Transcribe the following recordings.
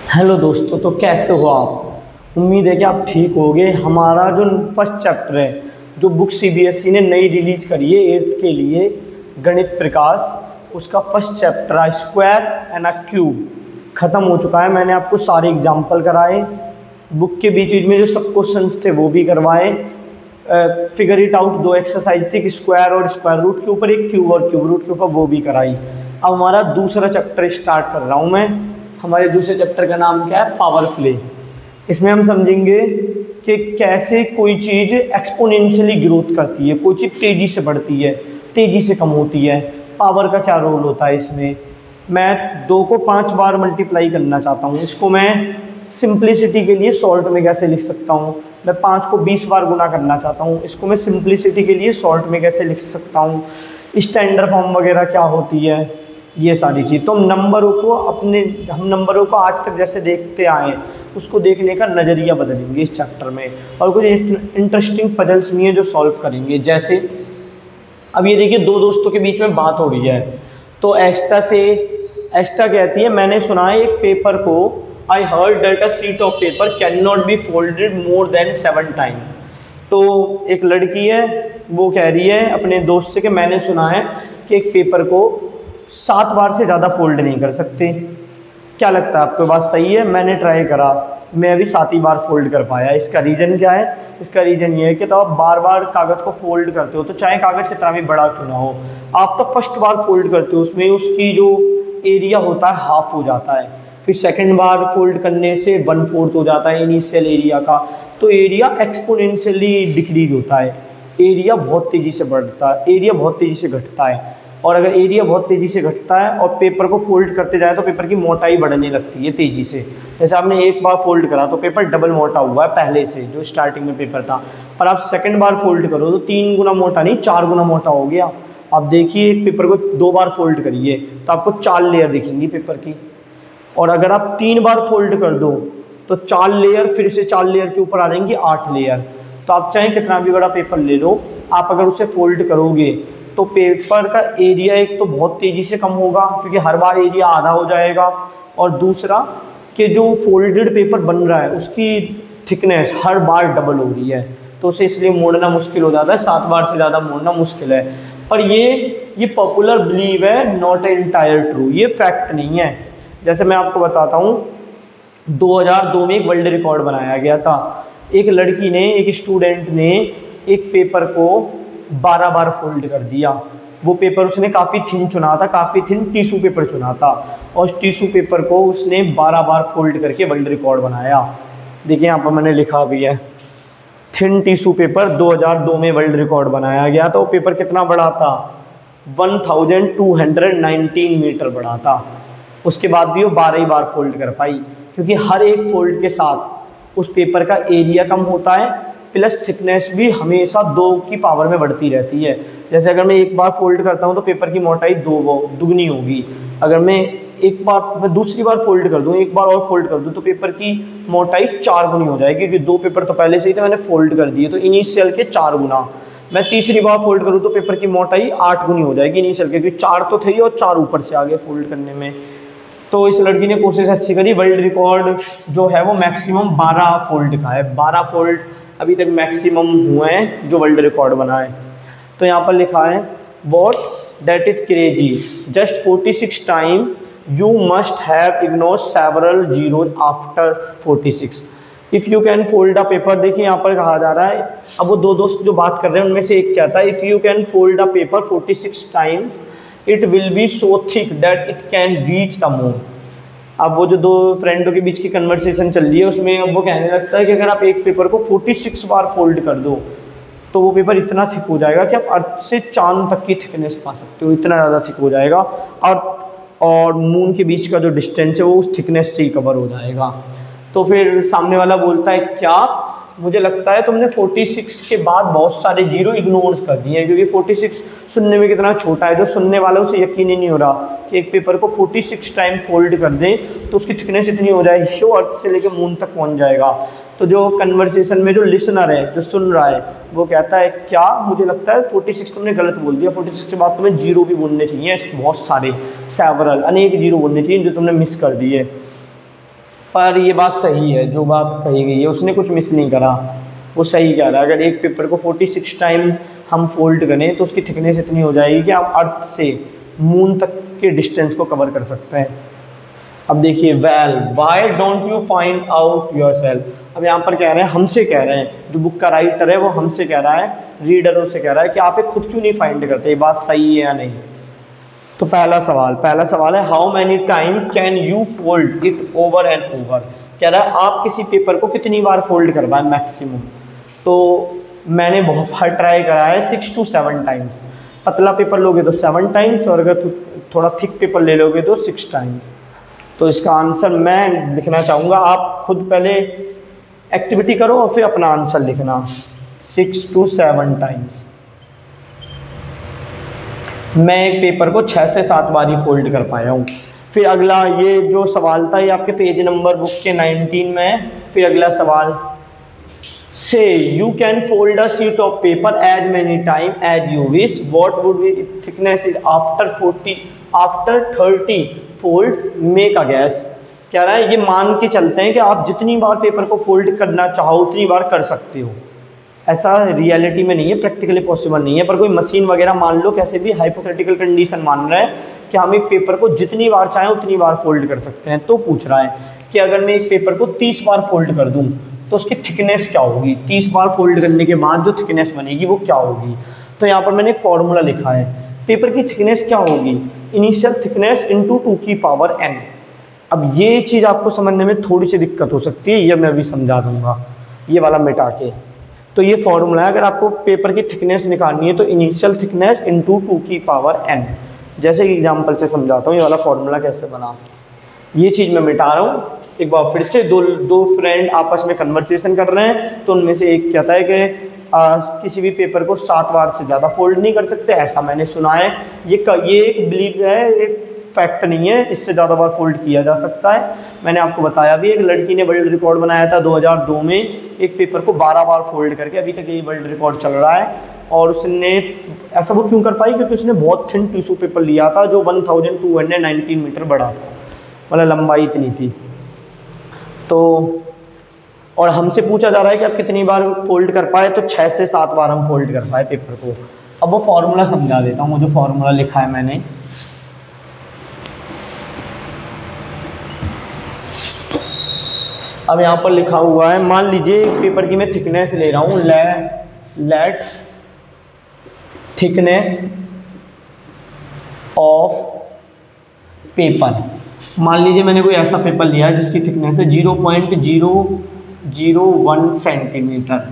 Hello दोस्तों, तो कैसे हो आप। उम्मीद है कि आप ठीक होगे। हमारा जो फर्स्ट चैप्टर है, जो बुक सीबीएसई ने नई रिलीज करी है 8th के लिए, गणित प्रकाश, उसका फर्स्ट चैप्टर है स्क्वायर एंड अ क्यूब, ख़त्म हो चुका है। मैंने आपको सारे एग्जाम्पल कराए, बुक के बीच बीच में जो सब क्वेश्चंस थे वो भी करवाए। फिगर इट आउट 2 एक्सरसाइज थी, स्क्वायर और स्क्वायर रूट के ऊपर, एक क्यूब और क्यूब रूट के ऊपर, वो भी कराई। अब हमारा दूसरा चैप्टर स्टार्ट कर रहा हूँ मैं। हमारे दूसरे चैप्टर का नाम क्या है? Power play. इसमें हम समझेंगे कि कैसे कोई चीज़ एक्सपोनेंशियली ग्रोथ करती है, कोई चीज़ तेज़ी से बढ़ती है, तेज़ी से कम होती है, पावर का क्या रोल होता है इसमें। मैं 2 को 5 बार मल्टीप्लाई करना चाहता हूँ, इसको मैं सिंप्लिसिटी के लिए शॉर्ट में कैसे लिख सकता हूँ। मैं 5 को 20 बार गुना करना चाहता हूँ, इसको मैं सिंप्लिसिटी के लिए शॉर्ट में कैसे लिख सकता हूँ। स्टैंडर्ड फॉर्म वगैरह क्या होती है, ये सारी चीज़। तो हम नंबरों को आज तक जैसे देखते आए, उसको देखने का नज़रिया बदलेंगे इस चैप्टर में, और कुछ इंटरेस्टिंग पजल्स भी हैं जो सॉल्व करेंगे। जैसे अब ये देखिए, 2 दोस्तों के बीच में बात हो रही है, तो एस्टा कहती है, मैंने सुना है एक पेपर को, I heard that a sheet of paper can not be folded more than 7 time. तो एक लड़की है, वो कह रही है अपने दोस्त से कि मैंने सुना है कि एक पेपर को 7 बार से ज़्यादा फोल्ड नहीं कर सकते। क्या लगता है आपको, बात सही है? मैंने ट्राई करा, मैं भी 7 ही बार फोल्ड कर पाया। इसका रीज़न क्या है? इसका रीज़न ये है कि तो आप बार बार कागज़ को फोल्ड करते हो, तो चाहे कागज़ कितना भी बड़ा क्यों ना हो, आप तो फर्स्ट बार फोल्ड करते हो, उसमें उसकी जो एरिया होता है हाफ हो जाता है। फिर सेकंड बार फोल्ड करने से 1/4 हो जाता है इनिशियल एरिया का। तो एरिया एक्सपोनेंशियली डिक्रीज होता है, एरिया बहुत तेज़ी से बढ़ता है, एरिया बहुत तेज़ी से घटता है। और अगर एरिया बहुत तेज़ी से घटता है और पेपर को फोल्ड करते जाए तो पेपर की मोटाई बढ़ने लगती है तेज़ी से। जैसे आपने एक बार फोल्ड करा तो पेपर डबल मोटा हुआ है पहले से, जो स्टार्टिंग में पेपर था, पर आप सेकंड बार फोल्ड करो तो 3 गुना मोटा नहीं, 4 गुना मोटा हो गया। आप देखिए, एक पेपर को 2 बार फोल्ड करिए तो आपको 4 लेयर दिखेंगी पेपर की, और अगर आप 3 बार फोल्ड कर दो तो 4 लेयर, फिर से 4 लेयर के ऊपर आ जाएंगी 8 लेयर। तो आप चाहे कितना भी बड़ा पेपर ले लो, आप अगर उसे फोल्ड करोगे तो पेपर का एरिया एक तो बहुत तेज़ी से कम होगा, क्योंकि हर बार एरिया आधा हो जाएगा, और दूसरा कि जो फोल्डेड पेपर बन रहा है उसकी थिकनेस हर बार डबल हो रही है, तो उसे इसलिए मोड़ना मुश्किल हो जाता है, 7 बार से ज़्यादा मोड़ना मुश्किल है। पर ये पॉपुलर बिलीव है, नॉट एंटायर ट्रू, ये फैक्ट नहीं है। जैसे मैं आपको बताता हूँ, 2002 में एक वर्ल्ड रिकॉर्ड बनाया गया था। एक लड़की ने, एक स्टूडेंट ने एक पेपर को 12 बार फोल्ड कर दिया। वो पेपर उसने काफ़ी थिन चुना था, काफ़ी थिन टिश्यू पेपर चुना था, और टिश्यू पेपर को उसने 12 बार फोल्ड करके वर्ल्ड रिकॉर्ड बनाया। देखिए यहाँ पर मैंने लिखा भी है, थिन टिश्यू पेपर 2002 में वर्ल्ड रिकॉर्ड बनाया गया था। वो पेपर कितना बड़ा था? 1219 मीटर बड़ा था। उसके बाद भी वो 12 ही बार फोल्ड कर पाई, क्योंकि हर एक फोल्ड के साथ उस पेपर का एरिया कम होता है, प्लस थिकनेस भी हमेशा 2 की पावर में बढ़ती रहती है। जैसे अगर मैं एक बार फोल्ड करता हूँ तो पेपर की मोटाई दुगनी होगी। अगर मैं दूसरी बार फोल्ड कर दूँ, एक बार और फोल्ड कर दूँ, तो पेपर की मोटाई 4 गुनी हो जाएगी, क्योंकि 2 पेपर तो पहले से ही थे, मैंने फोल्ड कर दिए, तो इनिशियल के 4 गुना। मैं तीसरी बार फोल्ड करूँ तो पेपर की मोटाई 8 गुनी हो जाएगी इनिशियल के, क्योंकि 4 तो थे ही और 4 ऊपर से आगे फोल्ड करने में। तो इस लड़की ने कोशिश अच्छी करी। वर्ल्ड रिकॉर्ड जो है वो मैक्सिमम 12 फोल्ड का है। 12 फोल्ड अभी तक मैक्सिमम हुए हैं जो वर्ल्ड रिकॉर्ड बना है। तो यहाँ पर लिखा है, what that is crazy, just 46 time you must have ignore several zeros after 46 if you can fold a paper. देखिए यहाँ पर कहा जा रहा है, अब वो 2 दोस्त जो बात कर रहे हैं उनमें से एक कहता है, if you can fold a paper 46 times it will be so thick that it can reach the moon. अब वो जो 2 फ्रेंडों के बीच की कन्वर्सेशन चल रही है, उसमें अब वो कहने लगता है कि अगर आप एक पेपर को 46 बार फोल्ड कर दो तो वो पेपर इतना थिक हो जाएगा कि आप अर्थ से चांद तक की थिकनेस पा सकते हो, इतना ज़्यादा थिक हो जाएगा, और मून के बीच का जो डिस्टेंस है वो उस थिकनेस से ही कवर हो जाएगा। तो फिर सामने वाला बोलता है, क्या? मुझे लगता है तुमने 46 के बाद बहुत सारे जीरो इग्नोर्स कर दिए हैं, क्योंकि 46 सुनने में कितना छोटा है, जो सुनने वाला उसे यकीन ही नहीं हो रहा कि एक पेपर को 46 टाइम फोल्ड कर दें तो उसकी थिकनेस इतनी हो जाएगी वो अर्थ से लेकर मून तक पहुंच जाएगा। तो जो कन्वर्सेशन में जो लिसनर है, जो सुन रहा है, वो कहता है क्या, मुझे लगता है 46 तुमने गलत बोल दिया, 46 के बाद तुम्हें जीरो भी बोलने चाहिए, बहुत सारे सेवरल अनेक जीरो बोलने चाहिए जो तुमने मिस कर दिए। पर ये बात सही है, जो बात कही गई है उसने कुछ मिस नहीं करा, वो सही कह रहा है। अगर एक पेपर को 46 टाइम हम फोल्ड करें तो उसकी थिकनेस इतनी हो जाएगी कि आप अर्थ से मून तक के डिस्टेंस को कवर कर सकते हैं। अब देखिए, well why don't you find out your self. अब यहाँ पर कह रहे हैं, हमसे कह रहे हैं, जो बुक का राइटर है वो हमसे कह रहा है, रीडरों से कह रहा है कि आप एक खुद क्यों नहीं फाइंड करते, ये बात सही है या नहीं। तो पहला सवाल है how many time can you fold it over and over. कह रहा है आप किसी पेपर को कितनी बार फोल्ड करवाएं मैक्सिमम। तो मैंने बहुत बार ट्राई करा है, 6 to 7 टाइम्स। पतला पेपर लोगे तो 7 टाइम्स, और अगर थोड़ा थिक पेपर ले लोगे तो 6 टाइम्स। तो इसका आंसर मैं लिखना चाहूँगा, आप खुद पहले एक्टिविटी करो और फिर अपना आंसर लिखना, 6 to 7 टाइम्स। मैं एक पेपर को 6 से 7 बार ही फोल्ड कर पाया हूँ। फिर अगला, ये जो सवाल था ये आपके पेज नंबर बुक के 19 में है। फिर अगला सवाल, say you can fold a sheet of paper as many time as you wish, what would be thickness is after 30 folds, make a guess. कह रहा है ये मान के चलते हैं कि आप जितनी बार पेपर को फोल्ड करना चाहो उतनी बार कर सकते हो। ऐसा रियलिटी में नहीं है, प्रैक्टिकली पॉसिबल नहीं है, पर कोई मशीन वगैरह मान लो, कैसे भी हाइपोथेटिकल कंडीशन मान रहा है कि हम एक पेपर को जितनी बार चाहें उतनी बार फोल्ड कर सकते हैं। तो पूछ रहा है कि अगर मैं एक पेपर को 30 बार फोल्ड कर दूं तो उसकी थिकनेस क्या होगी, 30 बार फोल्ड करने के बाद जो थिकनेस बनेगी वो क्या होगी। तो यहाँ पर मैंने एक फॉर्मूला लिखा है, पेपर की थिकनेस क्या होगी, इनिशियल थिकनेस इंटू 2 की पावर n। अब ये चीज़ आपको समझने में थोड़ी सी दिक्कत हो सकती है, ये मैं अभी समझा दूंगा, ये वाला मिटा के। तो ये फॉर्मूला है, अगर आपको पेपर की थिकनेस निकालनी है तो इनिशियल थिकनेस इंटू 2 की पावर n। जैसे कि एग्जाम्पल से समझाता हूँ ये वाला फॉर्मूला कैसे बना। ये चीज़ मैं मिटा रहा हूँ एक बार फिर से। दो फ्रेंड आपस में कन्वर्सेशन कर रहे हैं, तो उनमें से एक कहता है कि किसी भी पेपर को 7 बार से ज़्यादा फोल्ड नहीं कर सकते, ऐसा मैंने सुना है। ये एक बिलीव है, एक फैक्ट नहीं है, इससे ज़्यादा बार फोल्ड किया जा सकता है। मैंने आपको बताया भी, एक लड़की ने वर्ल्ड रिकॉर्ड बनाया था 2002 में, एक पेपर को 12 बार फोल्ड करके, अभी तक यही वर्ल्ड रिकॉर्ड चल रहा है। और उसने ऐसा वो क्यों कर पाई, क्योंकि उसने बहुत थिन टिश्यू पेपर लिया था जो 1219 मीटर बड़ा था, मतलब लंबाई इतनी थी। तो और हमसे पूछा जा रहा है कि आप कितनी बार फोल्ड कर पाए, तो 6 से 7 बार हम फोल्ड कर पाए पेपर को। अब वो फॉर्मूला समझा देता हूँ, जो फॉर्मूला लिखा है मैंने। अब यहाँ पर लिखा हुआ है, मान लीजिए एक पेपर की मैं थिकनेस ले रहा हूँ, लेट थिकनेस ऑफ पेपर। मान लीजिए मैंने कोई ऐसा पेपर लिया है जिसकी थिकनेस है 0.001 सेंटीमीटर।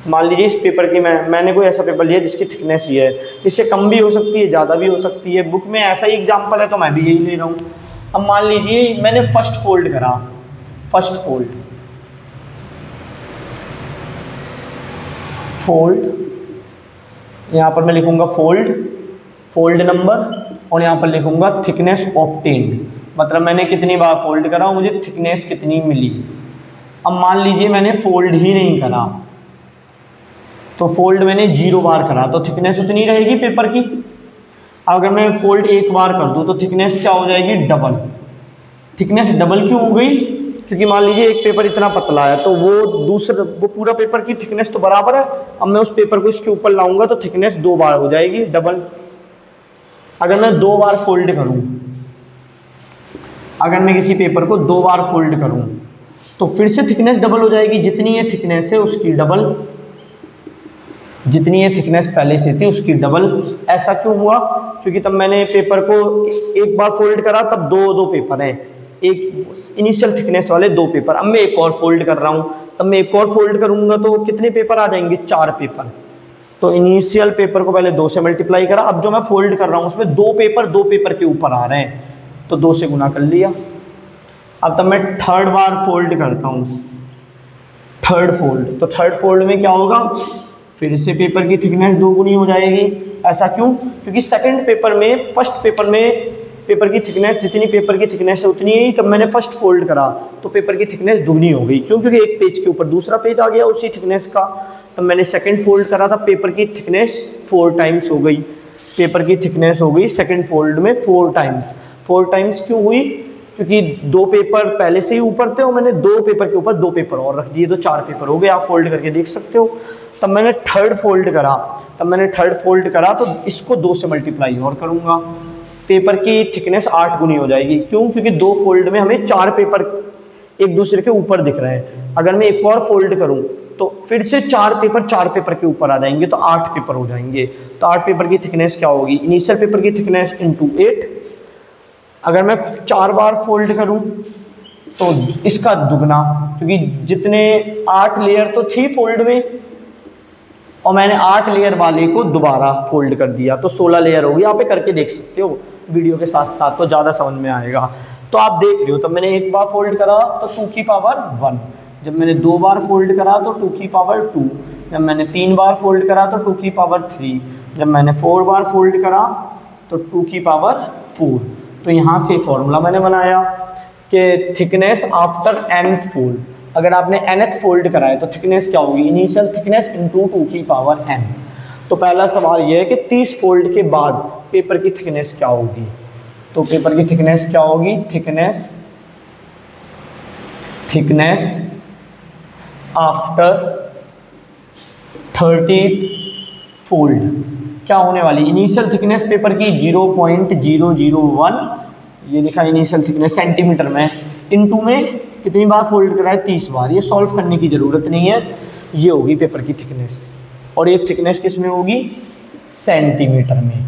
मान लीजिए इस पेपर की मैंने कोई ऐसा पेपर लिया जिसकी थिकनेस ये है, इससे कम भी हो सकती है, ज़्यादा भी हो सकती है। बुक में ऐसा ही एग्जाम्पल है तो मैं भी यही ले रहा हूँ। अब मान लीजिए मैंने फर्स्ट फोल्ड करा, फर्स्ट फोल्ड, यहाँ पर मैं लिखूँगा फोल्ड नंबर, और यहाँ पर लिखूँगा थिकनेस ऑब्टेन्ड, मतलब मैंने कितनी बार फोल्ड करा और मुझे थिकनेस कितनी मिली। अब मान लीजिए मैंने फोल्ड ही नहीं करा, तो फोल्ड मैंने 0 बार करा, तो थिकनेस उतनी रहेगी पेपर की। अगर मैं फोल्ड 1 बार कर दूँ तो थिकनेस क्या हो जाएगी, डबल। थिकनेस डबल क्यों हो गई, क्योंकि मान लीजिए एक पेपर इतना पतला है तो वो पूरा पेपर की थिकनेस तो बराबर है। अब मैं उस पेपर को इसके ऊपर लाऊंगा तो थिकनेस 2 बार हो जाएगी, डबल। अगर मैं 2 बार फोल्ड करूं, अगर मैं किसी पेपर को 2 बार फोल्ड करूं तो फिर से थिकनेस डबल हो जाएगी, जितनी ये थिकनेस है उसकी डबल, जितनी ये थिकनेस पहले से थी उसकी डबल। ऐसा क्यों हुआ, क्योंकि तब मैंने पेपर को 1 बार फोल्ड करा, तब दो पेपर हैं, एक इनिशियल थिकनेस वाले 2 पेपर। अब मैं एक और फोल्ड कर रहा हूँ, तब मैं एक और फोल्ड करूँगा तो कितने पेपर आ जाएंगे, 4 पेपर। तो इनिशियल पेपर को पहले 2 से मल्टीप्लाई करा, अब जो मैं फोल्ड कर रहा हूँ उसमें 2 पेपर के ऊपर आ रहे हैं, तो 2 से गुना कर लिया। अब तब मैं थर्ड बार फोल्ड करता हूँ, थर्ड फोल्ड, तो थर्ड फोल्ड में क्या होगा, फिर से पेपर की थिकनेस 2 गुनी हो जाएगी। ऐसा क्यों, क्योंकि सेकंड पेपर में फर्स्ट पेपर में पेपर की थिकनेस, जितनी पेपर की थिकनेस है उतनी ही, तब मैंने फर्स्ट फोल्ड करा तो पेपर की थिकनेस दुगनी हो गई, क्यों? क्योंकि एक पेज के ऊपर दूसरा पेज आ गया उसी थिकनेस का। तब मैंने सेकंड फोल्ड करा था, पेपर की थिकनेस 4 टाइम्स हो गई, पेपर की थिकनेस हो गई सेकंड फोल्ड में 4 टाइम्स। 4 टाइम्स क्यों हुई? क्योंकि 2 पेपर पहले से ही ऊपर थे और मैंने 2 पेपर के ऊपर 2 पेपर और रख दिए, तो 4 पेपर हो गए, आप फोल्ड करके देख सकते हो। तब मैंने थर्ड फोल्ड करा, तो इसको 2 से मल्टीप्लाई और करूँगा, पेपर की थिकनेस 8 गुनी हो जाएगी। क्यों? क्योंकि 2 फोल्ड में हमें 4 पेपर एक दूसरे के ऊपर दिख रहे हैं। अगर मैं एक और फोल्ड करूं तो फिर से 4 पेपर के ऊपर आ जाएंगे, तो 8 पेपर हो जाएंगे। तो 8 पेपर की थिकनेस क्या होगी? इनिशियल पेपर की थिकनेस इंटू 8। अगर मैं 4 बार फोल्ड करूं तो इसका दुगना, क्योंकि जितने 8 लेयर तो थी फोल्ड में और मैंने 8 लेयर वाले को दोबारा फोल्ड कर दिया, तो 16 लेयर होगी। आप करके देख सकते हो वीडियो के साथ साथ, तो ज़्यादा समझ में आएगा। तो आप देख रहे हो, तब मैंने एक बार फोल्ड करा तो 2 की पावर 1, जब मैंने 2 बार फोल्ड करा तो 2 की पावर 2, जब मैंने 3 बार फोल्ड करा तो 2 की पावर 3, जब मैंने 4 बार फोल्ड करा तो 2 की पावर 4। तो यहाँ से फॉर्मूला मैंने बनाया कि थिकनेस आफ्टर nth फोल्ड, अगर आपने nth फोल्ड करा है तो थिकनेस क्या होगी? इनिशियल थिकनेस इंटू 2 की पावर n। तो पहला सवाल यह है कि 30 फोल्ड के बाद पेपर की थिकनेस क्या होगी? तो पेपर की थिकनेस क्या होगी? थिकनेस आफ्टर 30th फोल्ड क्या होने वाली? इनिशियल थिकनेस पेपर की 0.001, ये लिखा इनिशियल थिकनेस सेंटीमीटर में, इनटू में कितनी बार फोल्ड करा है? 30 बार। ये सॉल्व करने की ज़रूरत नहीं है, ये होगी पेपर की थिकनेस। और ये थिकनेस किस में होगी? सेंटीमीटर में,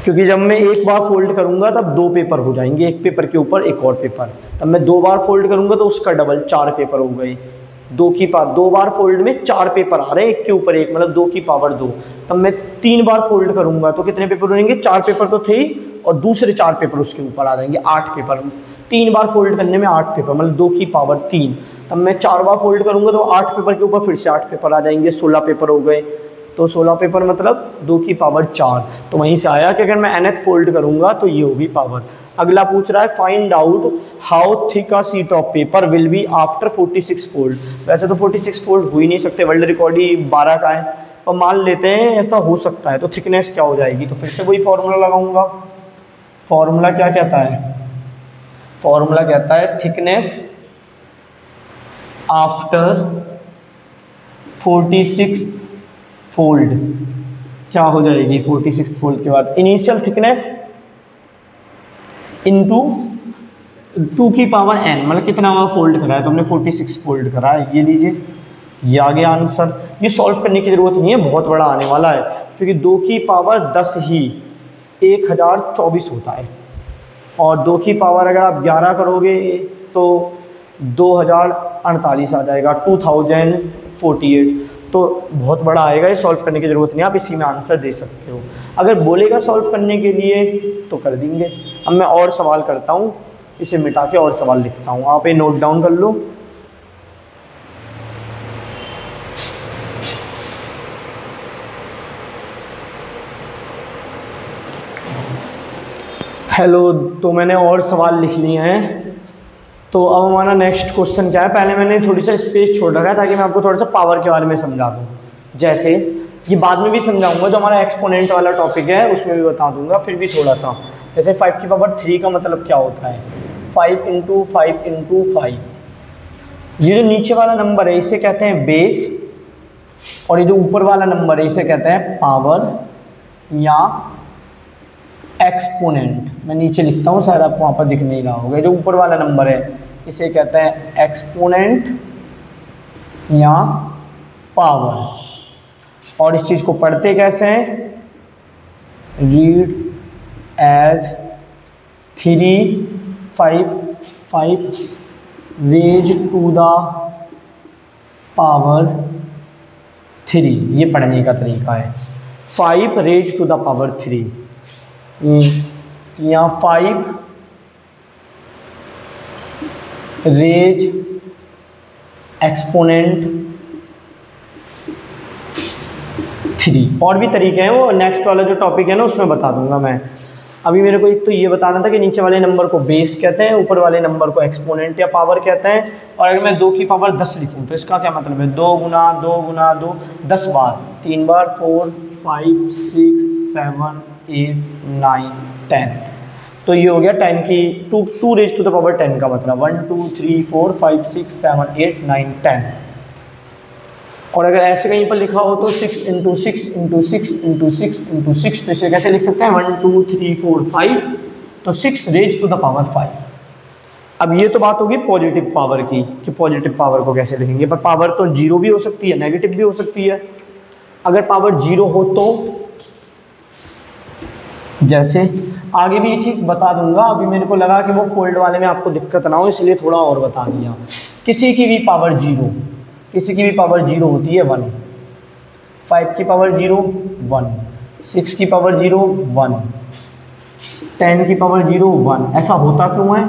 क्योंकि जब मैं एक बार फोल्ड करूंगा तब 2 पेपर हो जाएंगे, एक पेपर के ऊपर एक और पेपर। तब मैं 2 बार फोल्ड करूंगा तो उसका डबल 4 पेपर हो गए। 2 बार फोल्ड में 4 पेपर आ रहे हैं एक के ऊपर एक, मतलब 2 की पावर 2। तब मैं 3 बार फोल्ड करूंगा तो कितने पेपर होंगे? 4 पेपर तो थे ही, और दूसरे 4 पेपर उसके ऊपर आ जाएंगे, 8 पेपर। 3 बार फोल्ड करने में 8 पेपर, मतलब 2 की पावर 3। तब मैं 4 बार फोल्ड करूंगा तो 8 पेपर के ऊपर फिर से 8 पेपर आ जाएंगे, 16 पेपर हो गए। तो 16 पेपर मतलब 2 की पावर 4। तो वहीं से आया कि अगर मैं nth फोल्ड करूंगा तो ये होगी पावर। अगला पूछ रहा है find out how thick a sheet of paper will be after 46 fold. वैसे तो 46 फोल्ड हो ही नहीं सकते, वर्ल्ड रिकॉर्ड ही 12 का है, और मान लेते हैं ऐसा हो सकता है। तो थिकनेस क्या हो जाएगी? तो फिर से वही फॉर्मूला लगाऊंगा। फॉर्मूला क्या कहता है? फॉर्मूला कहता है थिकनेस आफ्टर 46 फोल्ड क्या हो जाएगी? 46 फोल्ड के बाद इनिशियल थिकनेस इनटू 2 की पावर n, मतलब कितना बार फोल्ड करा है? तो हमने 46 फोल्ड करा है। ये लीजिए, ये आ गया आंसर। ये सॉल्व करने की ज़रूरत नहीं है, बहुत बड़ा आने वाला है, क्योंकि 2 की पावर 10 ही 1024 होता है, और 2 की पावर अगर आप 11 करोगे तो 2048 आ जाएगा, 2048। तो बहुत बड़ा आएगा, ये सॉल्व करने की ज़रूरत नहीं है, आप इसी में आंसर दे सकते हो। अगर बोलेगा सॉल्व करने के लिए तो कर देंगे। अब मैं और सवाल करता हूँ, इसे मिटा के और सवाल लिखता हूँ, आप ये नोट डाउन कर लो। हेलो, तो मैंने और सवाल लिख लिए हैं। तो अब हमारा नेक्स्ट क्वेश्चन क्या है? पहले मैंने थोड़ी सा स्पेस छोड़ रखा है ताकि मैं आपको थोड़ा सा पावर के बारे में समझा दूँ। जैसे ये बाद में भी समझाऊंगा, जो हमारा एक्सपोनेंट वाला टॉपिक है उसमें भी बता दूंगा, फिर भी थोड़ा सा। जैसे 5 की पावर 3 का मतलब क्या होता है? 5 इंटू 5 इंटू 5। ये जो नीचे वाला नंबर है इसे कहते हैं बेस, और ये जो ऊपर वाला नंबर है इसे कहते हैं पावर या एक्सपोनेंट। मैं नीचे लिखता हूँ, शायद आपको वहाँ पर दिख नहीं रहा होगा। जो ऊपर वाला नंबर है इसे कहते हैं एक्सपोनेंट या पावर। और इस चीज़ को पढ़ते कैसे हैं? Read as 3 5 5 raise to the power 3, ये पढ़ने का तरीका है। 5 रेज टू द पावर 3, या 5 रेज एक्सपोनेंट 3। और भी तरीके हैं, वो नेक्स्ट वाला जो टॉपिक है ना उसमें बता दूंगा मैं। अभी मेरे को एक तो ये बताना था कि नीचे वाले नंबर को बेस कहते हैं, ऊपर वाले नंबर को एक्सपोनेंट या पावर कहते हैं। और अगर मैं 2 की पावर 10 लिखूं तो इसका क्या मतलब है, 2 गुना 2 गुना 2 10 बार, 3 बार 4 5 6 7 8 9 10। तो ये हो गया 10 की 2 रेज टू द पावर 10 का मतलब 1 2 3 4 5 6 7 8 9 10। और अगर ऐसे कहीं पर लिखा हो तो 6 इंटू 6 इंटू 6 इंटू 6 इंटू 6, तो इसे कैसे लिख सकते हैं 1 2 3 4 5, तो 6 रेज टू द पावर 5। अब ये तो बात होगी पॉजिटिव पावर की कि पॉजिटिव पावर को कैसे लिखेंगे, पर पावर तो जीरो भी हो सकती है, नेगेटिव भी हो सकती है। अगर पावर जीरो हो तो जैसे आगे भी ये चीज़ बता दूंगा, अभी मेरे को लगा कि वो फोल्ड वाले में आपको दिक्कत ना हो इसलिए थोड़ा और बता दिया। किसी की भी पावर जीरो, किसी की भी पावर जीरो होती है 1, 5 की पावर जीरो 1, 6 की पावर जीरो 1, 10 की पावर जीरो 1। ऐसा होता क्यों है,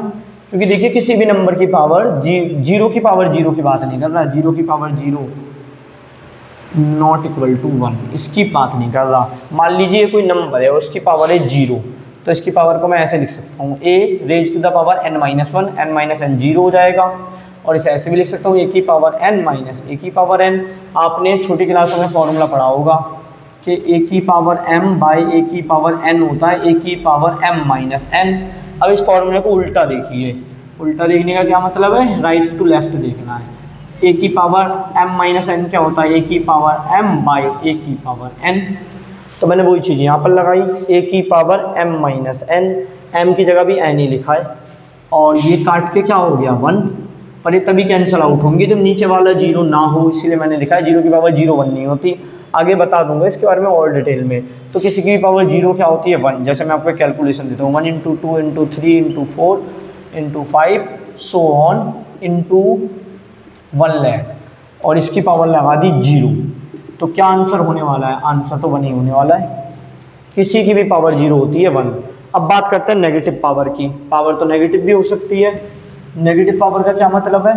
क्योंकि देखिए किसी भी नंबर की पावर जीरो की पावर जीरो की बात नहीं कर रहा, जीरो की power zero not equal to 1, इसकी बात नहीं कर रहा। मान लीजिए कोई नंबर है उसकी पावर है जीरो, तो इसकी पावर को मैं ऐसे लिख सकता हूँ a raise to the power n-1, n-n zero हो जाएगा। और इसे ऐसे भी लिख सकता हूँ a की पावर n माइनस a की पावर n। आपने छोटी क्लासों में फॉर्मूला पढ़ा होगा कि a की पावर m बाई a की पावर n होता है a की पावर m माइनस n। अब इस फॉर्मूले को उल्टा देखिए, उल्टा देखने का क्या मतलब है, राइट टू लेफ्ट देखना है। a की पावर m माइनस n क्या होता है, a की पावर m बाई a की पावर n। तो मैंने वही चीज़ यहाँ पर लगाई, a की power m minus n, m की जगह भी n ही लिखा है। और ये काट के क्या हो गया 1, पर ये तभी कैंसिल आउट होंगे जब नीचे वाला जीरो ना हो, इसीलिए मैंने लिखा है जीरो की पावर जीरो 1 नहीं होती। आगे बता दूंगा इसके बारे में और डिटेल में। तो किसी की भी पावर जीरो क्या होती है 1, जैसे मैं आपको कैलकुलेशन देता हूँ 1 into 2 into 3 into 4 into 5 so on into 1 lakh, और इसकी पावर लगा दी जीरो। तो क्या आंसर होने वाला है, आंसर तो 1 ही होने वाला है। किसी की भी पावर जीरो होती है 1। अब बात करते हैं नेगेटिव पावर की। पावर तो नेगेटिव भी हो सकती है। नेगेटिव पावर का क्या मतलब है,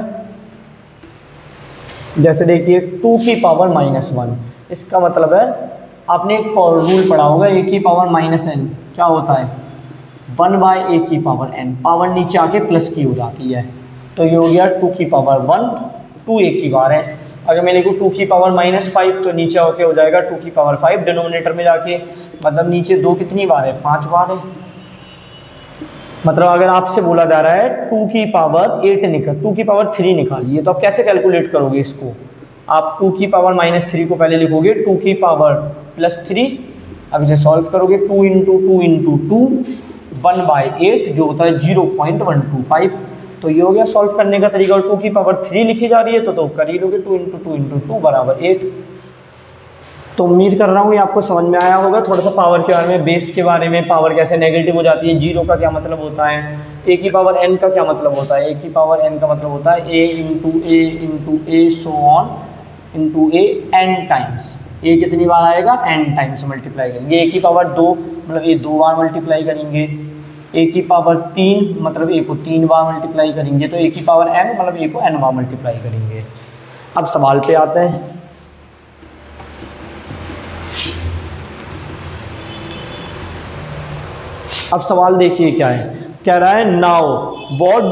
जैसे देखिए 2 की पावर -1, इसका मतलब है आपने एक रूल पढ़ा होगा a की पावर -n क्या होता है 1 बाय a की पावर n, पावर नीचे आके प्लस की हो जाती है। तो ये हो गया 2 की पावर 1, 2 a की बार है। अगर मैं लिखूँ 2 की पावर -5 तो नीचे होके हो जाएगा 2 की पावर 5 डिनोमिनेटर में जाके, मतलब नीचे 2 कितनी बार है 5 बार है। मतलब अगर आपसे बोला जा रहा है 2 की पावर 8 निकाल, 2 की पावर 3 निकालिए, तो आप कैसे कैलकुलेट करोगे इसको, आप 2 की पावर -3 को पहले लिखोगे 2 की पावर +3। अब इसे सॉल्व करोगे 2 इंटू 2 इंटू 2 1/8 जो होता है 0.125। तो ये हो गया सॉल्व करने का तरीका। और 2 की पावर 3 लिखी जा रही है तो कर ही लोगे 2 इंटू 2 इंटू 2 बराबर 8। तो उम्मीद कर रहा हूँ ये आपको समझ में आया होगा थोड़ा सा पावर के बारे में, बेस के बारे में, पावर कैसे नेगेटिव हो जाती है, जीरो का क्या मतलब होता है, a की पावर n का क्या मतलब होता है। a की पावर n का मतलब होता है a into A so on into a n times. a कितनी बार आएगा n टाइम्स मल्टीप्लाई करेंगे। a की पावर 2 मतलब a 2 बार मल्टीप्लाई करेंगे। a की पावर 3 मतलब a को 3 बार मल्टीप्लाई करेंगे। तो a की पावर n मतलब a को n बार मल्टीप्लाई करेंगे। अब सवाल पे आते हैं। अब सवाल देखिए क्या है, कह रहा है now what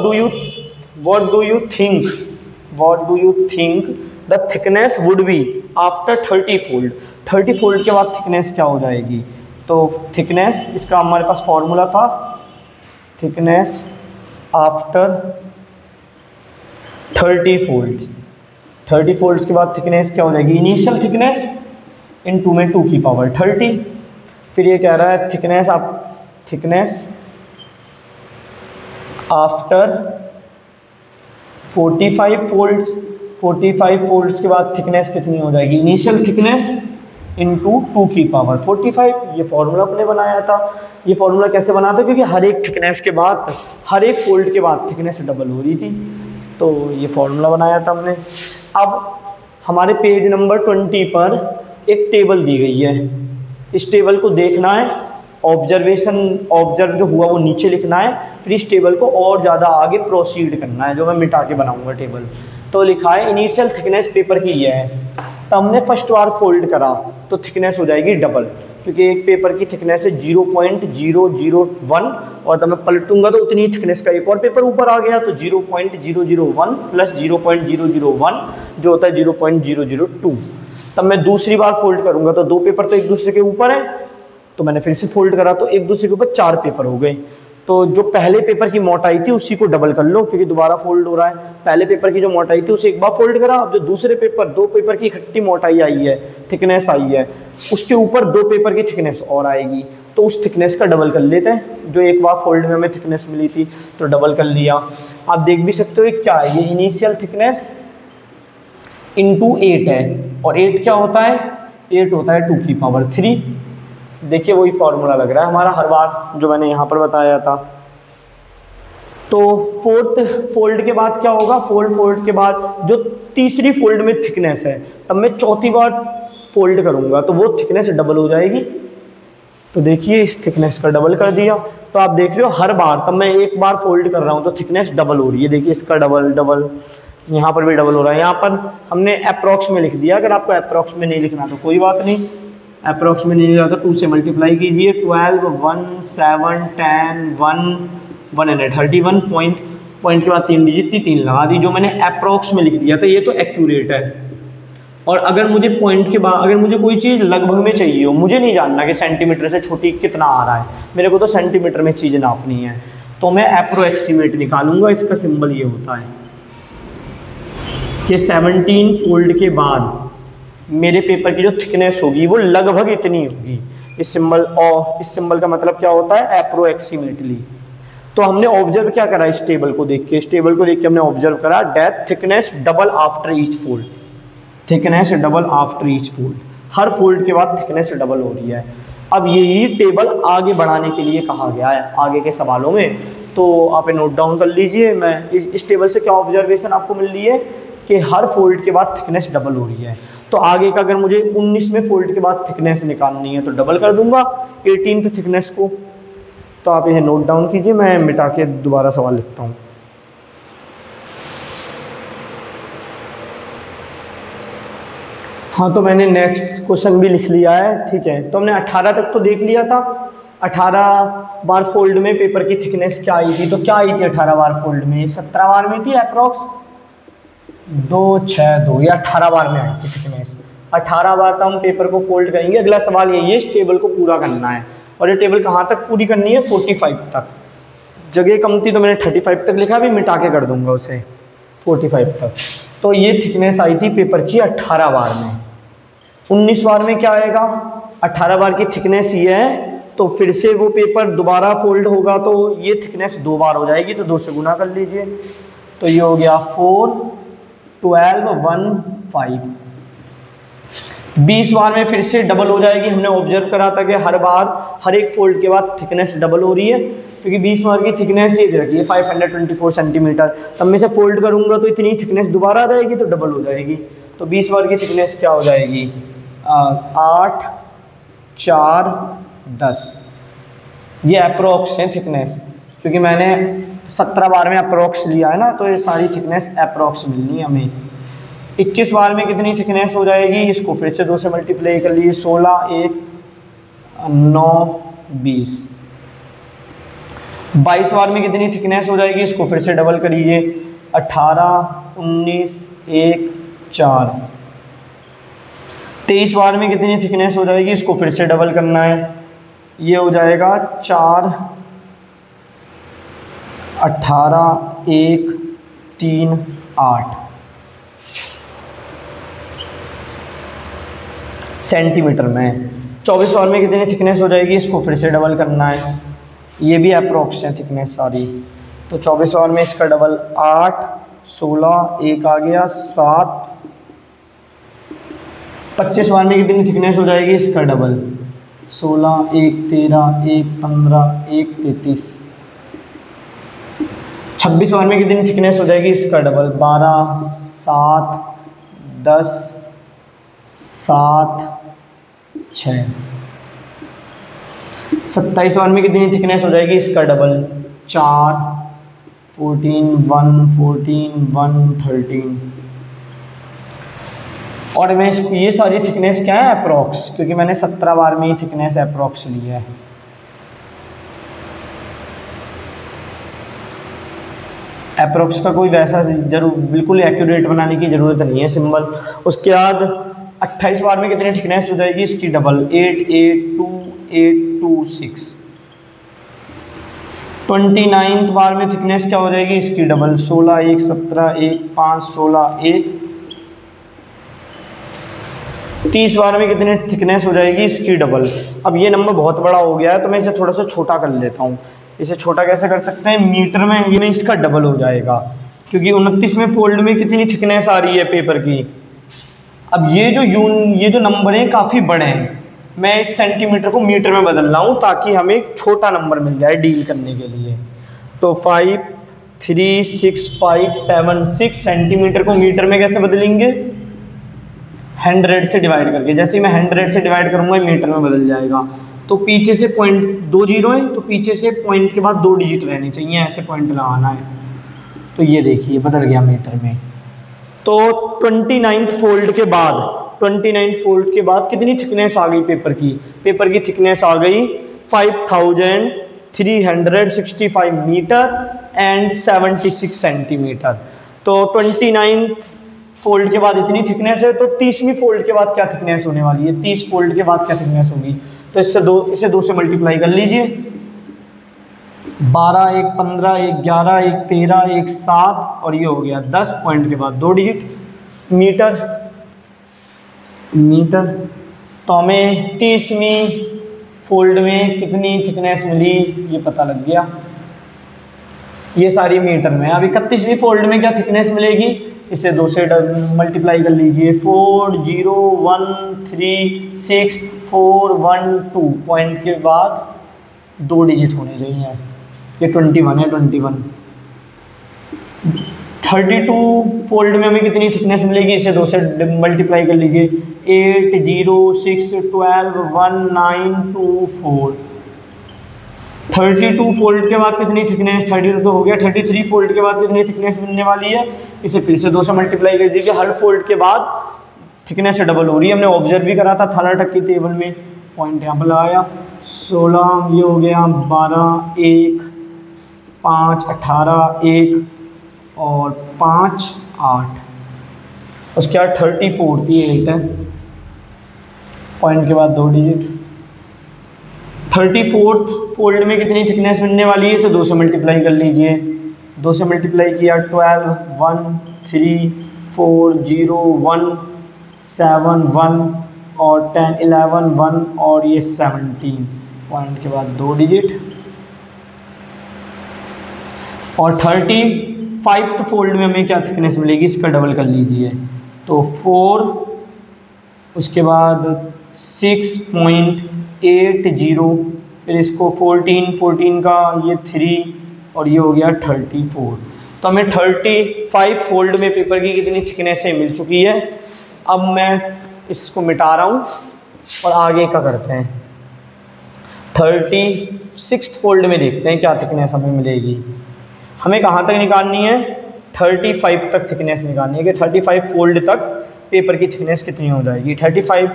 do you think the thickness would be after 30 fold. 30 fold के बाद थिकनेस क्या हो जाएगी। तो थिकनेस इसका हमारे पास फॉर्मूला था, थिकनेस आफ्टर 30 फोल्ड्स। 30 फोल्ड्स के बाद थिकनेस क्या हो जाएगी, इनिशियल थिकनेस इनटू में 2 की पावर 30। फिर ये कह रहा है थिकनेस आफ्टर 45 फोल्ड्स। 45 फोल्ड्स के बाद थिकनेस कितनी हो जाएगी, इनिशियल थिकनेस इनटू 2 की पावर 45। ये फॉर्मूला अपने बनाया था। ये फॉर्मूला कैसे बना था, क्योंकि हर एक थिकनेस के बाद, हर एक फोल्ड के बाद थिकनेस डबल हो रही थी, तो ये फॉर्मूला बनाया था हमने। अब हमारे पेज नंबर 20 पर एक टेबल दी गई है, इस टेबल को देखना है, ऑब्जर्व जो हुआ वो नीचे लिखना है, फिर इस टेबल को और ज़्यादा आगे प्रोसीड करना है, जो मैं मिटा के बनाऊंगा टेबल। तो लिखा है इनिशियल थिकनेस पेपर की ये है, तो हमने फर्स्ट बार फोल्ड करा तो थिकनेस हो जाएगी डबल। क्योंकि एक पेपर की थिकनेस है 0.001 और जब मैं पलटूंगा तो उतनी थिकनेस का एक और पेपर ऊपर आ गया, तो 0.001 प्लस 0.001 जो होता है 0.002। तब मैं दूसरी बार फोल्ड करूंगा तो दो पेपर तो एक दूसरे के ऊपर है, तो मैंने फिर से फोल्ड करा तो एक दूसरे के ऊपर 4 पेपर हो गए। तो जो पहले पेपर की मोटाई थी उसी को डबल कर लो, क्योंकि दोबारा फोल्ड हो रहा है। पहले पेपर की जो मोटाई थी उसे एक बार फोल्ड करा, अब जो दूसरे पेपर, दो पेपर की इकट्ठी मोटाई आई है, थिकनेस आई है, उसके ऊपर दो पेपर की थिकनेस और आएगी, तो उस थिकनेस का डबल कर लेते हैं। जो एक बार फोल्ड में हमें थिकनेस मिली थी तो डबल कर लिया। आप देख भी सकते हो ये क्या है, ये इनिशियल थिकनेस इंटू 8 है, और 8 क्या होता है, 8 होता है 2 की पावर 3। देखिए वही फॉर्मूला लग रहा है हमारा हर बार जो मैंने यहाँ पर बताया था। तो फोर्थ फोल्ड के बाद क्या होगा, फोल्ड के बाद जो तीसरी फोल्ड में थिकनेस है, तब मैं चौथी बार फोल्ड करूँगा तो वो थिकनेस डबल हो जाएगी। तो देखिए इस थिकनेस का डबल कर दिया। तो आप देख रहे हो हर बार, तब मैं एक बार फोल्ड कर रहा हूँ तो थिकनेस डबल हो रही है। देखिए इसका डबल डबल, यहाँ पर भी डबल हो रहा है। यहाँ पर हमने अप्रॉक्स में लिख दिया, अगर आपको अप्रॉक्स में नहीं लिखना तो कोई बात नहीं, अप्रॉक्स में नहीं लिखा तो 2 से मल्टीप्लाई कीजिए। 12, 1, 7, 10, 1, 131 पॉइंट के बाद 3 डिजिट थी, 3 लगा दी, जो मैंने अप्रॉक्स में लिख दिया था। ये तो एक्यूरेट है। और अगर मुझे पॉइंट के बाद, अगर मुझे कोई चीज़ लगभग में चाहिए हो, मुझे नहीं जानना कि सेंटीमीटर से छोटी कितना आ रहा है, मेरे को तो सेंटीमीटर में चीज़ नापनी है, तो मैं अप्रोक्सीमेट निकालूंगा। इसका सिंबल ये होता है कि 17 फोल्ड के बाद मेरे पेपर की जो थिकनेस होगी वो लगभग इतनी होगी। इस सिंबल का मतलब क्या होता है, अप्रोक्सीमेटली। तो हमने ऑब्जर्व क्या करा, इस टेबल को देख के हमने ऑब्जर्व करा depth thickness double after each fold, thickness double after each fold, हर फोल्ड के बाद थिकनेस डबल हो रही है। अब यही टेबल आगे बढ़ाने के लिए कहा गया है आगे के सवालों में, तो आप नोट डाउन कर लीजिए। मैं इस टेबल से क्या ऑब्जर्वेशन आपको मिल रही है कि हर फोल्ड के बाद थिकनेस डबल हो रही है। तो आगे का अगर मुझे 19वें फोल्ड के बाद थिकनेस निकालनी है तो डबल कर दूंगा 18th थिकनेस को। तो आप इसे नोट डाउन कीजिए, मैं मिटा के दोबारा सवाल लिखता हूँ। हाँ, तो मैंने नेक्स्ट क्वेश्चन भी लिख लिया है, ठीक है। तो हमने 18 तक तो देख लिया था। 18 बार फोल्ड में पेपर की थिकनेस क्या आई थी, तो क्या आई थी 18 बार फोल्ड में, 17 बार में थी अप्रॉक्स, 2, 6, 2 या 18 बार में आई थी थिकनेस। 18 बार तक हम पेपर को फोल्ड करेंगे। अगला सवाल यही है, इस टेबल को पूरा करना है, और ये टेबल कहाँ तक पूरी करनी है, 45 तक। जगह कम थी तो मैंने 35 तक लिखा, अभी मिटा के कर दूंगा उसे 45 तक। तो ये थिकनेस आई थी पेपर की 18 बार में। 19 बार में क्या आएगा, 18 बार की थिकनेस ये है, तो फिर से वो पेपर दोबारा फोल्ड होगा तो ये थिकनेस 2 बार हो जाएगी, तो 2 से गुना कर लीजिए। तो ये हो गया 4, 12, 1, 5। 20 बार में फिर से डबल हो जाएगी। हमने ऑब्जर्व करा था कि हर बार हर एक फोल्ड के बाद थिकनेस डबल हो रही है, क्योंकि 20 बार की थिकनेस ये दे रखी है 524 सेंटीमीटर। तब मैं से फोल्ड करूंगा तो इतनी थिकनेस दोबारा आ जाएगी, तो डबल हो जाएगी। तो 20 बार की थिकनेस क्या हो जाएगी, 8, 4, 10। ये अप्रोक्स है थिकनेस, क्योंकि मैंने 17 बार में अप्रोक्स लिया है ना, तो ये सारी थिकनेस अप्रोक्स मिलनी है हमें। 21 बार में कितनी थिकनेस हो जाएगी, इसको फिर से 2 से मल्टीप्लाई कर लीजिए। 16, 1, 9, 20। 22 बार में कितनी थिकनेस हो जाएगी, इसको फिर से डबल करिए। 18, 19, 1, 4। 23 बार में कितनी थिकनेस हो जाएगी, इसको फिर से डबल करना है। ये हो जाएगा 4, 18, 1, 3, 8 सेंटीमीटर में। 24 बार में कितनी थिकनेस हो जाएगी, इसको फिर से डबल करना है। ये भी अप्रोक्स है थिकनेस सारी। तो 24 बार में इसका डबल 8, 16, 1 आ गया 7। 25 बार में कितनी थिकनेस हो जाएगी, इसका डबल 16, 1, 13, 1, 15, 1, 33। 26 बार में कितनी थिकनेस हो जाएगी, इसका डबल 12, 7, 10, 7, 6। 27 बार में कितनी थिकनेस हो जाएगी, इसका डबल 4, 14, 1, 14, 1, 13। और मैं ये सारी थिकनेस क्या है अप्रॉक्स, क्योंकि मैंने 17 बार में ही थिकनेस अप्रॉक्स लिया है। अप्रॉक्स का कोई वैसा जरूर बिल्कुल एक्यूरेट बनाने की ज़रूरत नहीं है सिंबल। उसके बाद 28 बार में कितनी थिकनेस हो जाएगी इसकी डबल, 882 29 बार में थिकनेस क्या हो जाएगी इसकी डबल, 16 1 17 1 5 16 1। 30 बार में कितनी थिकनेस हो जाएगी इसकी डबल। अब ये नंबर बहुत बड़ा हो गया है तो मैं इसे थोड़ा सा छोटा कर लेता हूँ। इसे छोटा कैसे कर सकते हैं, मीटर में ये इसका डबल हो जाएगा, क्योंकि 29वें फोल्ड में कितनी थिकनेस आ रही है पेपर की। अब ये जो नंबर हैं काफ़ी बड़े हैं, मैं इस सेंटीमीटर को मीटर में बदल रहा हूँ ताकि हमें एक छोटा नंबर मिल जाए डील करने के लिए। तो 5 3 6 5 7 6 सेंटीमीटर को मीटर में कैसे बदलेंगे, 100 से डिवाइड करके। जैसे ही मैं 100 से डिवाइड करूँगा मीटर में बदल जाएगा। तो पीछे से पॉइंट 2 जीरो है, तो पीछे से पॉइंट के बाद 2 डिजिट रहने चाहिए, ऐसे पॉइंट लगाना है। तो ये देखिए बदल गया मीटर में। तो 29th फोल्ड के बाद कितनी थिकनेस आ गई पेपर की, पेपर की थिकनेस आ गई 5365 मीटर एंड 76 सेंटीमीटर। तो 29th फोल्ड के बाद इतनी थिकनेस है, तो 30वीं फोल्ड के बाद क्या थिकनेस होने वाली है, 30 फोल्ड के बाद क्या थिकनेस होगी। तो इसे 2 से मल्टीप्लाई कर लीजिए, 12 1 15 1 11 1 13 1 7 और ये हो गया 10 पॉइंट के बाद 2 डिजिट मीटर। तो हमें 30वीं फोल्ड में कितनी थिकनेस मिली ये पता लग गया, ये सारी मीटर में। अब 31वीं फोल्ड में क्या थिकनेस मिलेगी, इसे 2 से मल्टीप्लाई कर लीजिए, 4 0 1 3 6 4 1 2 पॉइंट के बाद 2 डिजिट होने चाहिए। ये 21 है, 21। 32 फोल्ड में हमें कितनी थिकनेस मिलेगी, इसे 2 से मल्टीप्लाई कर लीजिए, 8 0 6 12 1 9 2 4। 32 फोल्ड के बाद कितनी थिकनेस, 32 तो हो गया। 33 फोल्ड के बाद कितनी थिकनेस मिलने वाली है, इसे फिर से 2 से मल्टीप्लाई कर दीजिए। हर फोल्ड के बाद थिकनेस डबल हो रही है, हमने ऑब्जर्व भी करा था थर्ड की टेबल में। पॉइंट यहाँ पर लगाया, 16 ये हो गया, 12 1 5 18 1 और 5 8। उसके बाद 34 थी 8 है, पॉइंट के बाद 2 डिजिट। 34th फोल्ड में कितनी थिकनेस मिलने वाली है, इसे 2 से मल्टीप्लाई कर लीजिए। 2 से मल्टीप्लाई किया, 12 1 3 4 0 1 7 1 और 10 11 1 और ये 17 पॉइंट के बाद 2 डिजिट। और 35th फोल्ड में हमें क्या थिकनेस मिलेगी, इसका डबल कर लीजिए। तो 4 उसके बाद 6.80 फिर इसको 14 का ये 3 और ये हो गया 34। तो हमें 35 फोल्ड में पेपर की कितनी थिकनेसें मिल चुकी है। अब मैं इसको मिटा रहा हूँ और आगे का करते हैं। 36th फोल्ड में देखते हैं क्या थिकनेस हमें मिलेगी। हमें कहाँ तक निकालनी है, 35 तक थिकनेस निकालनी है कि 35 फोल्ड तक पेपर की थिकनेस कितनी हो जाएगी। 35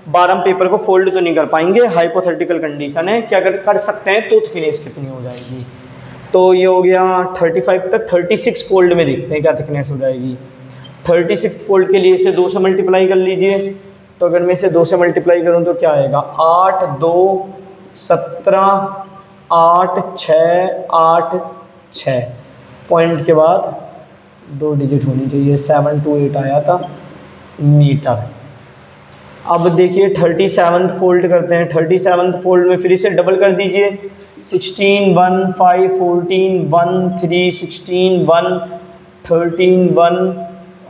बार हम पेपर को फोल्ड तो नहीं कर पाएंगे, हाइपोथेटिकल कंडीशन है कि अगर कर सकते हैं तो थिकनेस कितनी हो जाएगी। तो ये हो गया 35 तक। 36 फोल्ड में देखते हैं क्या थिकनेस हो जाएगी। 36 फोल्ड के लिए इसे 2 से मल्टीप्लाई कर लीजिए। तो अगर मैं इसे 2 से मल्टीप्लाई करूँ तो क्या आएगा, 8 2 17 8 6 8 6 पॉइंट के बाद 2 डिजिट होनी चाहिए, 728 आया था मीटर। अब देखिए 37th फोल्ड करते हैं। 37th फोल्ड में फिर इसे डबल कर दीजिए, 16 1 5 14 1 3 16 1 13 1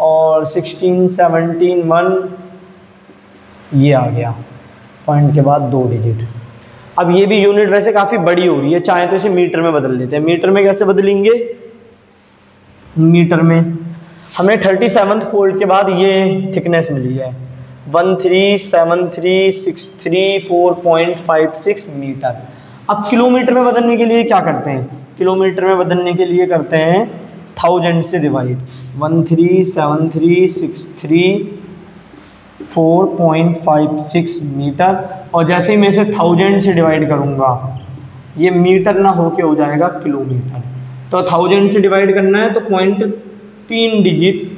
और 16 17 1 ये आ गया, पॉइंट के बाद 2 डिजिट। अब ये भी यूनिट वैसे काफ़ी बड़ी हो रही है, चाहे तो इसे मीटर में बदल लेते हैं। मीटर में कैसे बदलेंगे, मीटर में हमें 37th फोल्ड के बाद ये थिकनेस मिली है 137363 मीटर। अब किलोमीटर में बदलने के लिए क्या करते हैं, किलोमीटर में बदलने के लिए करते हैं 1000 से डिवाइड। 137363 4.56 मीटर। और जैसे ही मैं इसे 1000 से डिवाइड करूँगा, ये मीटर ना होके हो जाएगा किलोमीटर। तो 1000 से डिवाइड करना है तो पॉइंट 3 डिजिट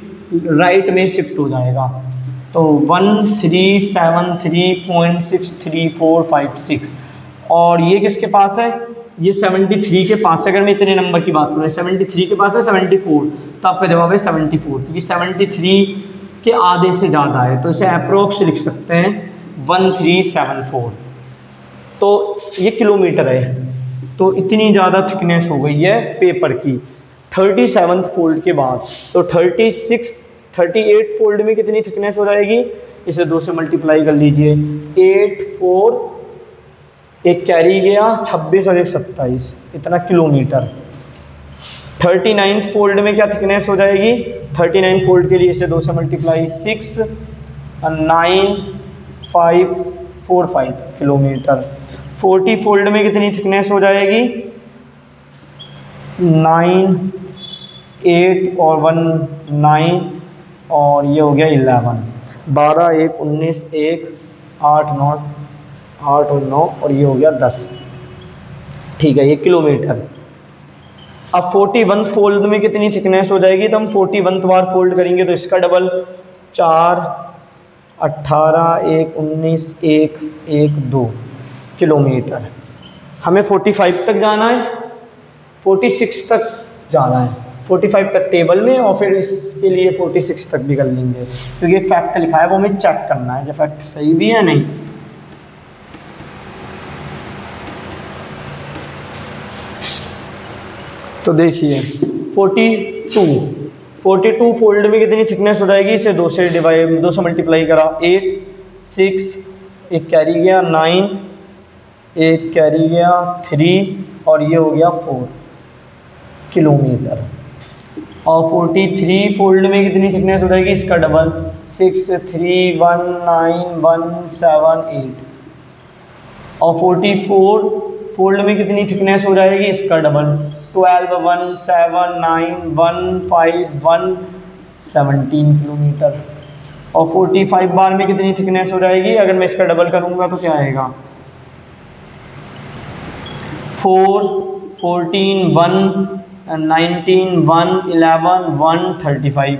राइट में शिफ्ट हो जाएगा। तो 1373.63456। और ये किसके पास है? ये 73 के पास है। अगर मैं इतने नंबर की बात करूँ, 73 के पास है 74, तो आपका जवाब है 74, क्योंकि 73 के आधे से ज़्यादा है, तो इसे अप्रोक्स लिख सकते हैं 1374। तो ये किलोमीटर है। तो इतनी ज़्यादा थिकनेस हो गई है पेपर की 37 फोल्ड के बाद। तो 38 फोल्ड में कितनी थिकनेस हो जाएगी? इसे 2 से मल्टीप्लाई कर लीजिए। 8 4 एक कैरी गया, 26 और 1 27, इतना किलोमीटर। 39 फोल्ड में क्या थिकनेस हो जाएगी? 39 फोल्ड के लिए इसे 2 से मल्टीप्लाई 6 और 9 5 4 5 किलोमीटर। 40 फोल्ड में कितनी थिकनेस हो जाएगी? 9 8 और 1 9 और ये हो गया 11। 12 1 19 1 8 9 8 और 9 और ये हो गया 10। ठीक है, ये किलोमीटर। अब 41 फोल्ड में कितनी थिकनेस हो जाएगी? तो हम 41 बार फोल्ड करेंगे तो इसका डबल 4 18 1 19 1 1 2 किलोमीटर। हमें 45 तक जाना है, 46 तक जाना है, 45 तक टेबल में, और फिर इसके लिए 46 तक भी कर लेंगे, क्योंकि एक फैक्ट लिखा है वो हमें चेक करना है कि फैक्ट सही भी है नहीं। तो देखिए 42 फोल्ड में कितनी थिकनेस हो जाएगी? इसे 2 से मल्टीप्लाई करा, 8 6 एक कैरी गया, 9 एक कैरी गया, 3 और ये हो गया 4 किलोमीटर। और 43 फोल्ड में कितनी थिकनेस हो जाएगी? इसका डबल 6 3 1 9 1 7 8। और 44 फोल्ड में कितनी थिकनेस हो जाएगी? इसका डबल 12 1 7 9 1 5 1 17 किलोमीटर। और 45 बार में कितनी थिकनेस हो जाएगी? अगर मैं इसका डबल करूँगा तो क्या आएगा? 4 14 1 19 1 11 1 35।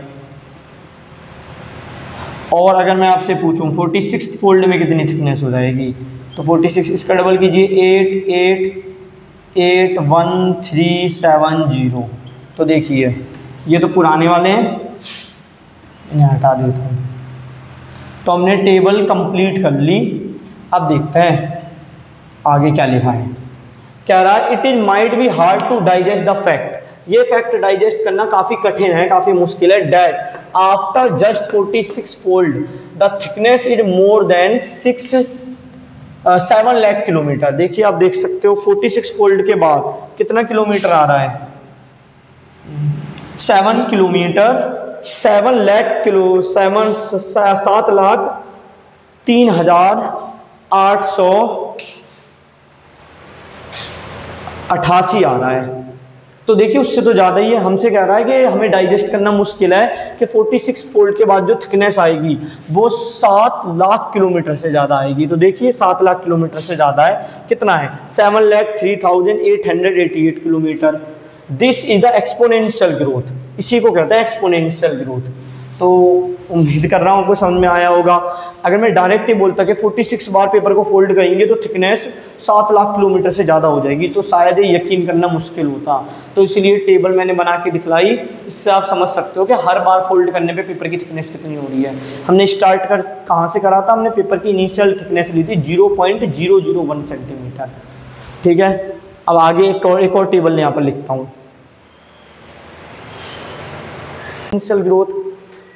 और अगर मैं आपसे पूछूं 46 फोल्ड में कितनी थिकनेस हो जाएगी? तो 46 इसका डबल कीजिए, 8 8 8 1 3 7 0। तो देखिए ये तो पुराने वाले हैं, इन्हें हटा देता हूँ। तो हमने टेबल कंप्लीट कर ली। अब देखते हैं आगे क्या लिखा है। कह रहा है it is might be hard to digest the fact. ये फैक्ट डाइजेस्ट करना काफ़ी कठिन है, काफ़ी मुश्किल है। That after just 46 fold the thickness is more than 7 lakh kilometre. देखिए आप देख सकते हो 46 फोल्ड के बाद कितना किलोमीटर आ रहा है? 7 किलोमीटर, 7 लाख किलो 7,03,888 आ रहा है। तो देखिए उससे तो ज़्यादा ही है। हमसे कह रहा है कि हमें डाइजेस्ट करना मुश्किल है कि 46 फोल्ड के बाद जो थिकनेस आएगी वो 7 लाख किलोमीटर से ज़्यादा आएगी। तो देखिए 7 लाख किलोमीटर से ज़्यादा है, कितना है? 7,03,888 kilometre. This is the exponential growth, इसी को कहते हैं एक्सपोनेंशियल ग्रोथ। तो उम्मीद कर रहा हूँ आपको समझ में आया होगा। अगर मैं डायरेक्ट ही बोलता कि 46 बार पेपर को फोल्ड करेंगे तो थिकनेस 7 लाख किलोमीटर से ज़्यादा हो जाएगी, तो शायद ये यकीन करना मुश्किल होता। तो इसलिए टेबल मैंने बना के दिखलाई। इससे आप समझ सकते हो कि हर बार फोल्ड करने पे पेपर की थिकनेस कितनी हो रही है। हमने स्टार्ट कर कहाँ से करा था? हमने पेपर की इनिशियल थिकनेस ली थी 0.001 सेंटीमीटर। ठीक है, अब आगे एक और टेबल यहाँ पर लिखता हूँ। इनिशियल ग्रोथ,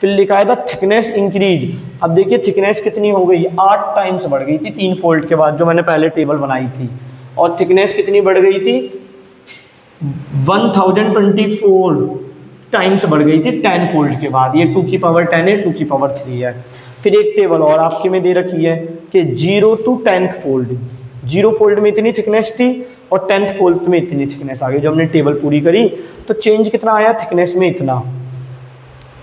फिर लिखा है द थिकनेस इंक्रीज। अब देखिए थिकनेस कितनी हो गई? 8 टाइम्स बढ़ गई थी 3 फोल्ड के बाद, जो मैंने पहले टेबल बनाई थी। और थिकनेस कितनी बढ़ गई थी? 1024 टाइम्स बढ़ गई थी 10 फोल्ड के बाद। ये 2 की पावर 10 है, 2 की पावर 3 है। फिर एक टेबल और आपके में दे रखी है कि 0 to 10th फोल्ड। 0 फोल्ड में इतनी थिकनेस थी और 10th फोल्ड में इतनी थिकनेस आ गई। जो हमने टेबल पूरी करी तो चेंज कितना आया थिकनेस में? इतना।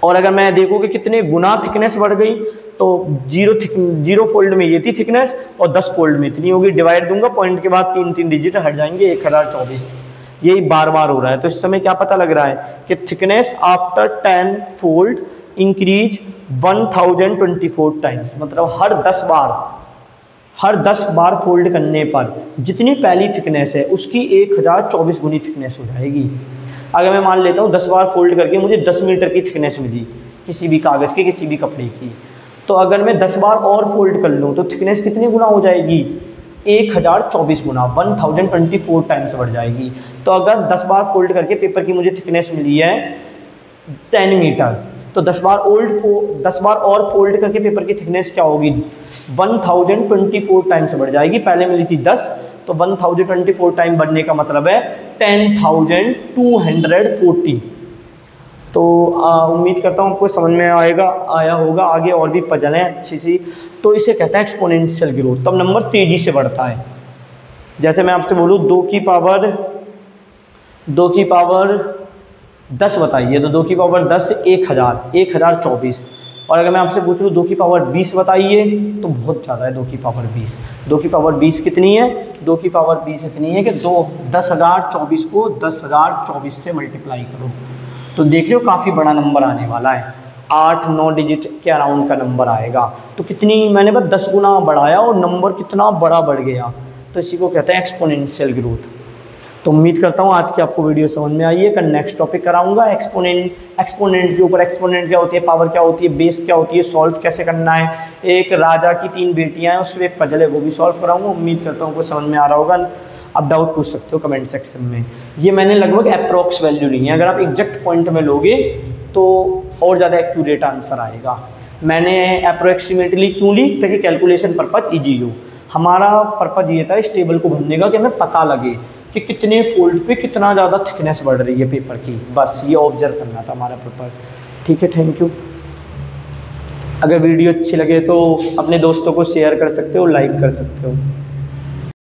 और अगर मैं देखूँ कि कितने गुना थिकनेस बढ़ गई तो 0 फोल्ड में ये थी थिकनेस और 10 फोल्ड में इतनी होगी। डिवाइड दूंगा, पॉइंट के बाद 3 डिजिट हट जाएंगे, 1024। यही बार बार हो रहा है। तो इस समय क्या पता लग रहा है कि thickness after 10 fold increase 1024 times, मतलब हर 10 बार फोल्ड करने पर जितनी पहली थिकनेस है उसकी 1024 गुनी थिकनेस हो जाएगी। अगर मैं मान लेता हूँ 10 बार फोल्ड करके मुझे 10 मीटर की थिकनेस मिली किसी भी कागज़ की, किसी भी कपड़े की, तो अगर मैं 10 बार और फोल्ड कर लूँ तो थिकनेस कितनी गुना हो जाएगी? 1024 गुना, 1024 टाइम्स बढ़ जाएगी। तो अगर 10 बार फोल्ड करके पेपर की मुझे थिकनेस मिली है 10 मीटर, तो 10 बार और फोल्ड करके पेपर की थिकनेस क्या होगी? 1024 टाइम्स बढ़ जाएगी। पहले मिली थी 10, तो 1024 टाइम बढ़ने का मतलब है 10,240। तो उम्मीद करता हूँ आपको समझ में आया होगा। आगे और भी पजल हैं अच्छी सी। तो इसे कहते हैं एक्सपोनेंशियल ग्रोथ। तब नंबर तेज़ी से बढ़ता है। जैसे मैं आपसे बोलूँ 2 की पावर 10 बताइए, तो 2 की पावर 10 से 1024। और अगर मैं आपसे पूछूँ 2 की पावर 20 बताइए, तो बहुत ज़्यादा है 2 की पावर 20। 2 की पावर 20 कितनी है? 2 की पावर 20 इतनी है कि 10,024 को 10,024 से मल्टीप्लाई करो, तो देख रहे हो काफ़ी बड़ा नंबर आने वाला है। 8-9 डिजिट के अराउंड का नंबर आएगा। तो कितनी, मैंने बस 10 गुना बढ़ाया और नंबर कितना बड़ा बढ़ गया। तो इसी को कहते हैं एक्सपोनेंशियल ग्रोथ। तो उम्मीद करता हूँ आज की आपको वीडियो समझ में आई है। कल नेक्स्ट टॉपिक कराऊंगा एक्सपोनेंट के ऊपर। एक्सपोनेंट क्या होती है, पावर क्या होती है, बेस क्या होती है, सॉल्व कैसे करना है। एक राजा की 3 बेटियां हैं, उसमें एक पजल है, वो भी सॉल्व कराऊंगा। उम्मीद करता हूँ आपको समझ में आ रहा होगा। आप डाउट पूछ सकते हो कमेंट सेक्शन में। ये मैंने लगभग अप्रॉक्स वैल्यू ली है, अगर आप एग्जैक्ट पॉइंट में लोगे तो और ज़्यादा एक्यूरेट आंसर आएगा। मैंने अप्रोक्सीमेटली क्यों ली? ताकि कैलकुलेशन पर्पज ईजी हो। हमारा पर्पज ये था इस टेबल को भरने का कि हमें पता लगे कि कितने फोल्ड पे कितना ज़्यादा थिकनेस बढ़ रही है पेपर की। बस ये ऑब्जर्व करना था हमारा पर्पज। ठीक है, थैंक यू। अगर वीडियो अच्छी लगे तो अपने दोस्तों को शेयर कर सकते हो, लाइक कर सकते हो।